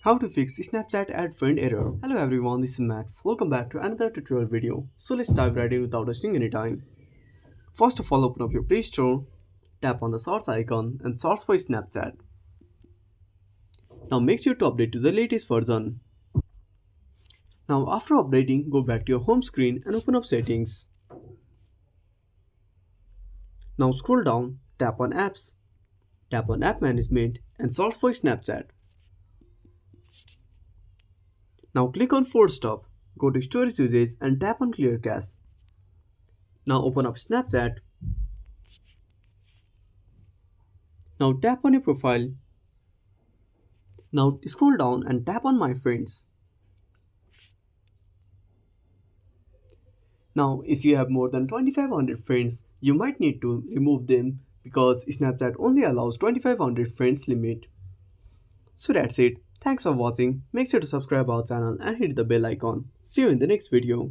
How to fix Snapchat ad friend error. Hello everyone, this is Max. Welcome back to another tutorial video. So let's dive right in without wasting any time. First of all, open up your Play Store, tap on the search icon and search for Snapchat. Now make sure to update to the latest version. Now after updating, go back to your home screen and open up settings. Now scroll down, tap on apps, tap on app management and search for Snapchat. Now click on force stop, go to storage usage and tap on clear cache. Now open up Snapchat. Now tap on your profile. Now scroll down and tap on my friends. Now if you have more than 2500 friends, you might need to remove them because Snapchat only allows 2500 friends limit. So that's it. Thanks for watching. Make sure to subscribe our channel and hit the bell icon. See you in the next video.